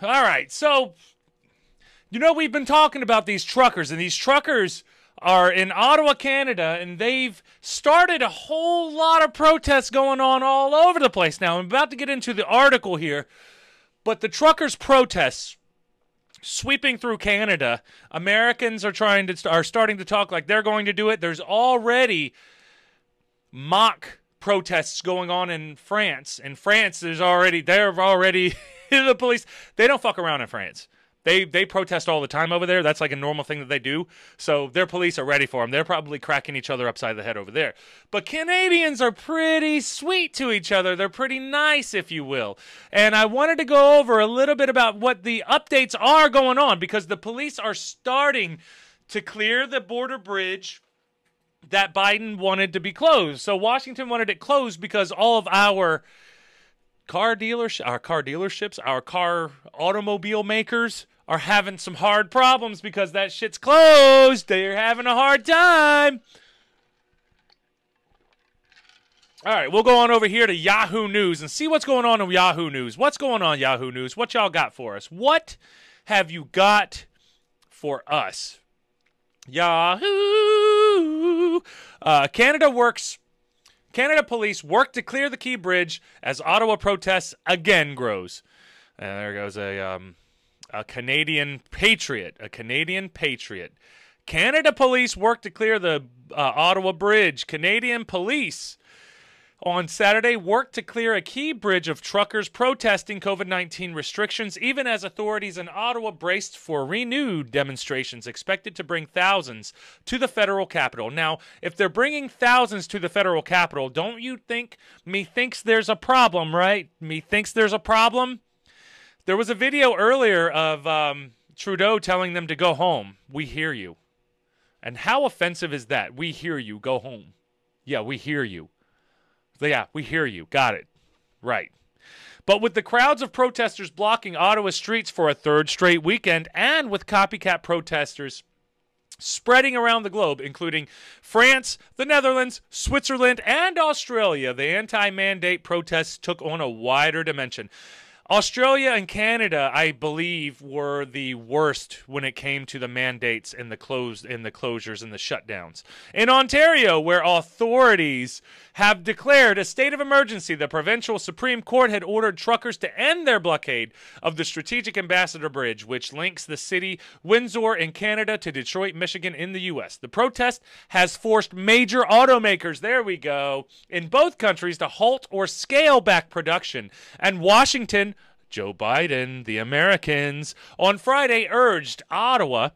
All right, so we've been talking about these truckers, and these truckers are in Ottawa, Canada, and they've started a whole lot of protests going on all over the place now. I'm about to get into the article here, but the truckers' protests sweeping through Canada. Americans are starting to talk like they're going to do it. There's already mock protests going on in France. In France, they're already the police. They don't fuck around in France. They protest all the time over there. That's like a normal thing that they do. So their police are ready for them. They're probably cracking each other upside the head over there. But Canadians are pretty sweet to each other. They're pretty nice, if you will. And I wanted to go over a little bit about what the updates are going on, because the police are starting to clear the border bridge that Biden wanted to be closed. So Washington wanted it closed because all of our car dealerships, our car automobile makers are having some hard problems because that shit's closed. They're having a hard time. All right, we'll go on over here to Yahoo News and see what's going on in Yahoo News. What's going on, Yahoo News? What y'all got for us? What have you got for us? Yahoo! Canada police work to clear the Key Bridge as Ottawa protests again grows. There goes a Canadian patriot. A Canadian patriot. Canada police work to clear the Ottawa Bridge. Canadian police on Saturday worked to clear a key bridge of truckers protesting COVID-19 restrictions, even as authorities in Ottawa braced for renewed demonstrations expected to bring thousands to the federal capital. Now, if they're bringing thousands to the federal capital, don't you think methinks there's a problem, right? Methinks there's a problem? There was a video earlier of Trudeau telling them to go home. We hear you. And how offensive is that? We hear you. Go home. Yeah, we hear you. Yeah, we hear you. Got it. Right. But with the crowds of protesters blocking Ottawa streets for a third straight weekend, and with copycat protesters spreading around the globe, including France, the Netherlands, Switzerland, and Australia, the anti-mandate protests took on a wider dimension. Australia and Canada, I believe, were the worst when it came to the mandates and the closures and the shutdowns. In Ontario, where authorities have declared a state of emergency, the provincial Supreme Court had ordered truckers to end their blockade of the strategic Ambassador Bridge, which links the city Windsor in Canada to Detroit, Michigan in the U.S. The protest has forced major automakers, there we go, in both countries to halt or scale back production. And Washington, Joe Biden, the Americans, on Friday urged Ottawa,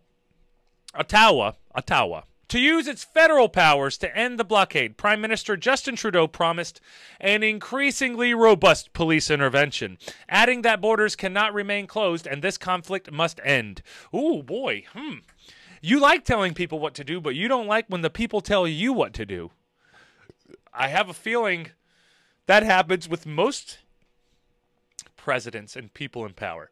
to use its federal powers to end the blockade. Prime Minister Justin Trudeau promised an increasingly robust police intervention, adding that borders cannot remain closed and this conflict must end. Ooh, boy. You like telling people what to do, but you don't like when the people tell you what to do. I have a feeling that happens with most presidents and people in power.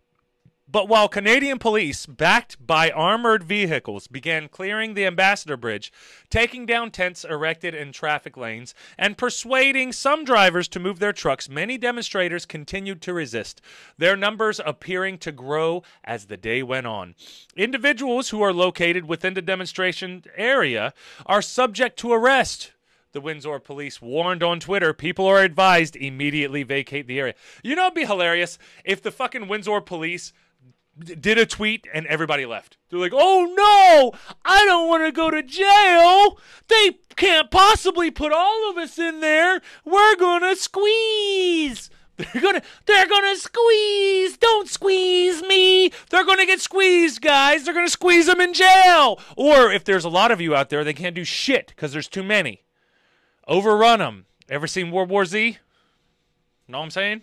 But while Canadian police, backed by armored vehicles, began clearing the Ambassador Bridge, taking down tents erected in traffic lanes, and persuading some drivers to move their trucks, many demonstrators continued to resist, their numbers appearing to grow as the day went on. Individuals who are located within the demonstration area are subject to arrest. The Windsor police warned on Twitter, people are advised immediately vacate the area. You know, it'd be hilarious if the fucking Windsor police did a tweet and everybody left. They're like, oh no, I don't want to go to jail. They can't possibly put all of us in there. We're gonna squeeze. They're gonna squeeze. Don't squeeze me. They're gonna get squeezed, guys. They're gonna squeeze them in jail. Or if there's a lot of you out there, they can't do shit because there's too many. Overrun them. Ever seen World War Z? Know what I'm saying?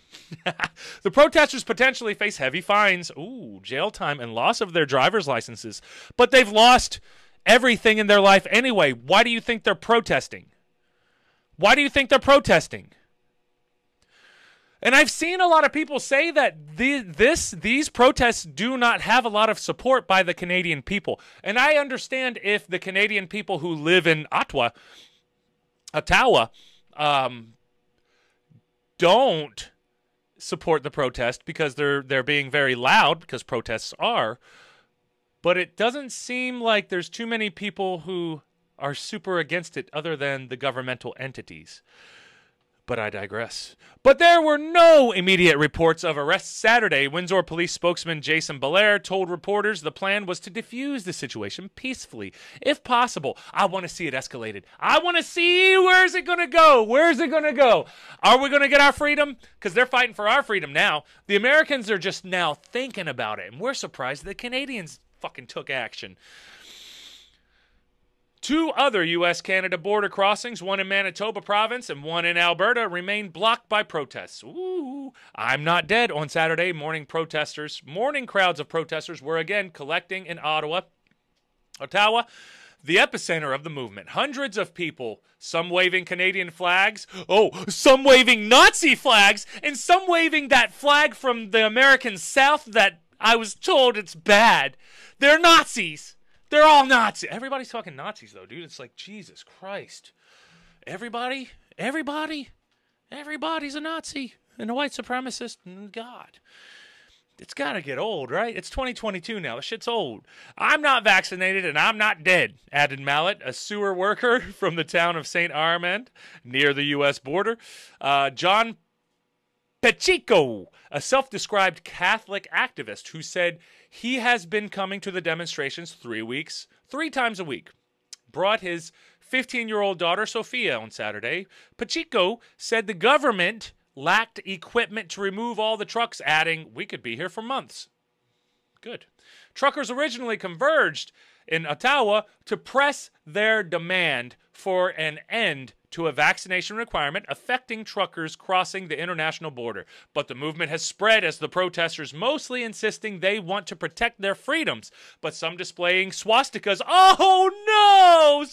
The protesters potentially face heavy fines, jail time, and loss of their driver's licenses. But they've lost everything in their life anyway. Why do you think they're protesting? Why do you think they're protesting? And I've seen a lot of people say that these protests do not have a lot of support by the Canadian people. And I understand if the Canadian people who live in Ottawa, don't support the protest because they're being very loud, because protests are, but it doesn't seem like there's too many people who are super against it other than the governmental entities. But I digress. But there were no immediate reports of arrests Saturday. Windsor police spokesman Jason Belair told reporters the plan was to defuse the situation peacefully. If possible, I want to see it escalated. I want to see, where's it going to go? Where's it going to go? Are we going to get our freedom? Because they're fighting for our freedom now. The Americans are just now thinking about it. And we're surprised the Canadians fucking took action. 2 other U.S.-Canada border crossings, one in Manitoba province and one in Alberta, remain blocked by protests. Ooh, I'm not dead. On Saturday, morning crowds of protesters were again collecting in Ottawa, the epicenter of the movement. Hundreds of people, some waving Canadian flags, some waving Nazi flags, and some waving that flag from the American South that I was told it's bad. They're Nazis. They're all Nazis. Everybody's talking Nazis, though, dude. It's like, Jesus Christ. Everybody's a Nazi and a white supremacist. God. It's got to get old, right? It's 2022 now. The shit's old. I'm not vaccinated and I'm not dead, added Mallet, a sewer worker from the town of St. Armand, near the U.S. border. John Pacheco, a self-described Catholic activist who said he has been coming to the demonstrations 3 times a week, brought his 15-year-old daughter Sophia on Saturday. Pacheco said the government lacked equipment to remove all the trucks, adding, "We could be here for months." Good. Truckers originally converged in Ottawa to press their demand for an end to a vaccination requirement affecting truckers crossing the international border. But the movement has spread as the protesters mostly insisting they want to protect their freedoms, but some displaying swastikas. Oh no!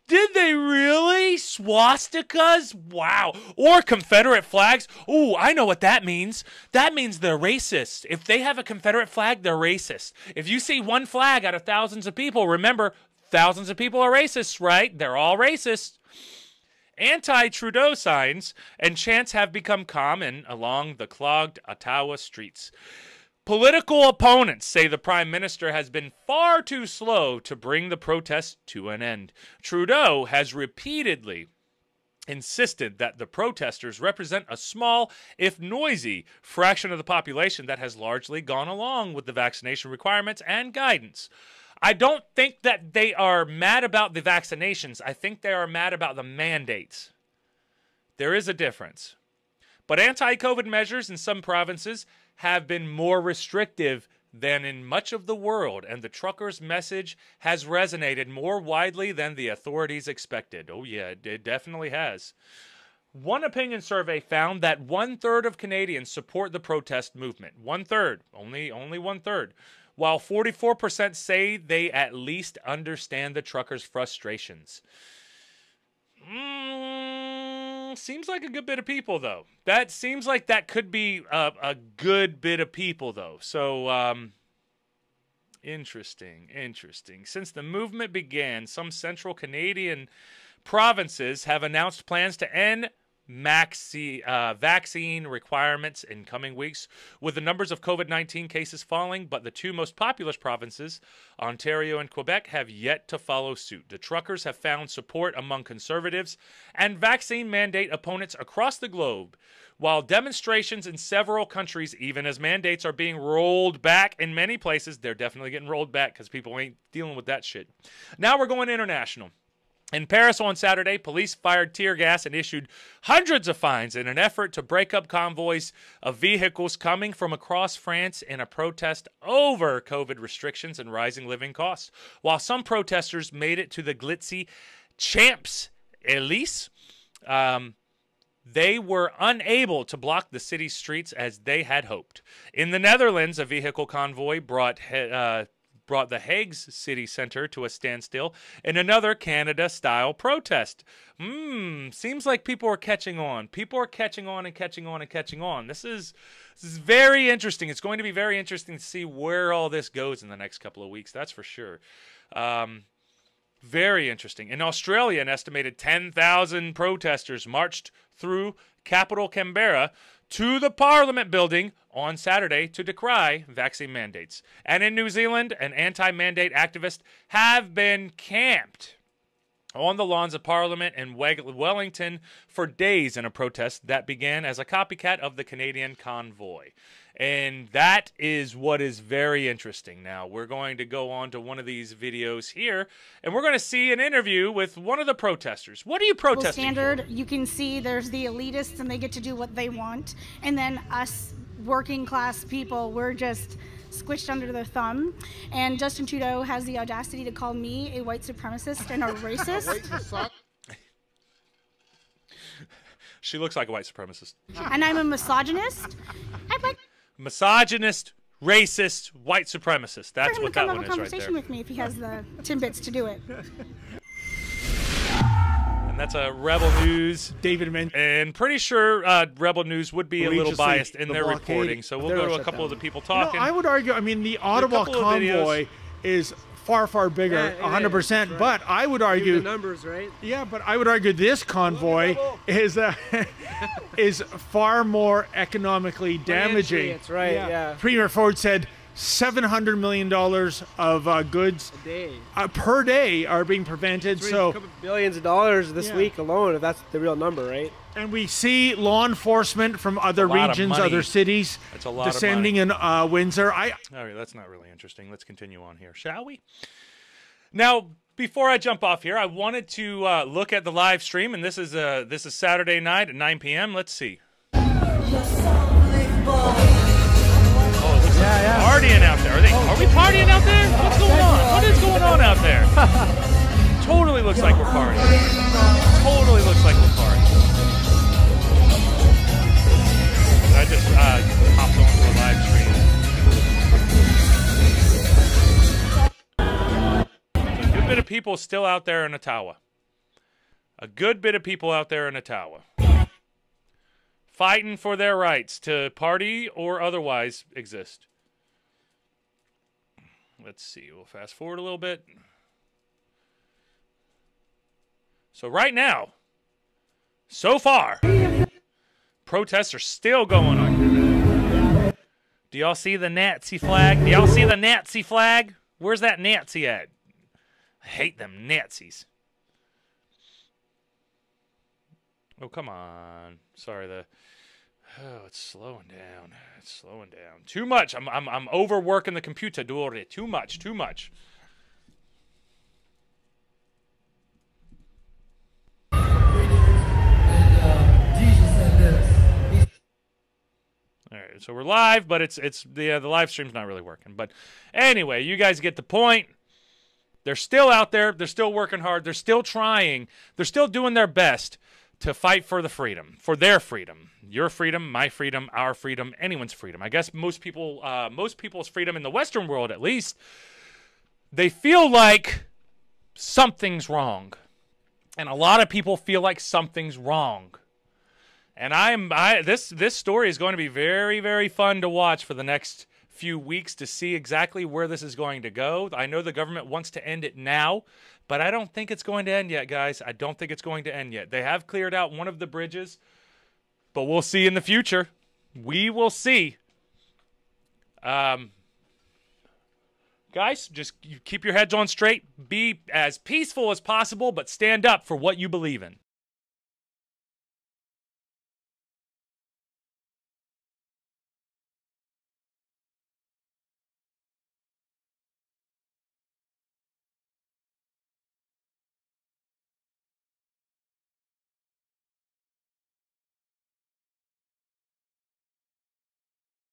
Did they really? Swastikas? Wow. Or Confederate flags? Ooh, I know what that means. That means they're racist. If they have a Confederate flag, they're racist. If you see one flag out of thousands of people, remember, thousands of people are racists, right? They're all racist. Anti-Trudeau signs and chants have become common along the clogged Ottawa streets. Political opponents say the Prime Minister has been far too slow to bring the protests to an end. Trudeau has repeatedly insisted that the protesters represent a small, if noisy, fraction of the population that has largely gone along with the vaccination requirements and guidance. I don't think that they are mad about the vaccinations. I think they are mad about the mandates. There is a difference. But anti-COVID measures in some provinces have been more restrictive than in much of the world, and the truckers' message has resonated more widely than the authorities expected. Oh yeah, it definitely has. One opinion survey found that 1/3 of Canadians support the protest movement. 1/3, only 1/3. While 44% say they at least understand the truckers' frustrations. Seems like a good bit of people, though. That seems like that could be a good bit of people, though. So, interesting. Since the movement began, some central Canadian provinces have announced plans to end vaccine requirements in coming weeks, with the numbers of COVID-19 cases falling, but the 2 most populous provinces, Ontario and Quebec, have yet to follow suit. The truckers have found support among conservatives and vaccine mandate opponents across the globe, while demonstrations in several countries, even as mandates are being rolled back in many places. They're definitely getting rolled back because people ain't dealing with that shit. Now we're going international. In Paris on Saturday, police fired tear gas and issued hundreds of fines in an effort to break up convoys of vehicles coming from across France in a protest over COVID restrictions and rising living costs. While some protesters made it to the glitzy Champs-Élysées, they were unable to block the city's streets as they had hoped. In the Netherlands, a vehicle convoy brought the Hague's city center to a standstill in another Canada-style protest. Seems like people are catching on. People are catching on and catching on and catching on. This is very interesting. It's going to be very interesting to see where all this goes in the next couple of weeks. That's for sure. Very interesting. In Australia, an estimated 10,000 protesters marched through capital Canberra to the Parliament building on Saturday to decry vaccine mandates. And in New Zealand, an anti-mandate activist have been camped on the lawns of Parliament in Wellington for days in a protest that began as a copycat of the Canadian convoy. And that is what is very interesting. Now, we're going to go on to one of these videos here, and we're going to see an interview with one of the protesters. What are you protesting standard, for? You can see there's the elitists, and they get to do what they want. And then us working class people, we're just squished under their thumb. And Justin Trudeau has the audacity to call me a white supremacist and a racist. She looks like a white supremacist. And I'm a misogynist. Misogynist, racist, white supremacist. That's what that one is right there. For him to come have a conversation with me if he has the timbits to do it. And that's a Rebel News. David mentioned. And pretty sure Rebel News would be a little biased in their reporting. So we'll go to a couple of the people talking. I would argue, I mean, the Ottawa convoy is far, far bigger, 100%. Right. But I would argue the numbers, right? Yeah, but I would argue this convoy is is far more economically damaging. That's right. Yeah. Premier Ford said $700 million of goods a day per day are being prevented. So a couple billions of dollars this week alone, if that's the real number, right? And we see law enforcement from other regions, other cities descending in Windsor. All right, that's not really interesting. Let's continue on here, shall we? Now, before I jump off here, I wanted to look at the live stream, and this is Saturday night at 9 p.m. Let's see. Oh, it looks like partying out there. Are we partying out there? What's going on? What is going on out there? Totally looks like we're partying. Totally looks like we're partying. I just hopped onto a live stream. A good bit of people still out there in Ottawa. A good bit of people out there in Ottawa. Fighting for their rights to party or otherwise exist. Let's see. We'll fast forward a little bit. So right now, so far, protests are still going on. Do y'all see the Nazi flag? Do y'all see the Nazi flag? Where's that Nazi at? I hate them Nazis. Oh, come on. Sorry, it's slowing down. It's slowing down. Too much. I'm overworking the computer. Too much. All right, so we're live, but it's the live stream's not really working. But anyway, you guys get the point. They're still out there. They're still working hard. They're still trying. They're still doing their best to fight for the freedom, for their freedom, your freedom, my freedom, our freedom, anyone's freedom. I guess most people's freedom in the Western world, at least, they feel like something's wrong, and a lot of people feel like something's wrong. And this story is going to be very, very fun to watch for the next few weeks to see exactly where this is going to go. I know the government wants to end it now, but I don't think it's going to end yet, guys. I don't think it's going to end yet. They have cleared out one of the bridges, but we'll see in the future. We will see. Guys, just keep your heads on straight. Be as peaceful as possible, but stand up for what you believe in.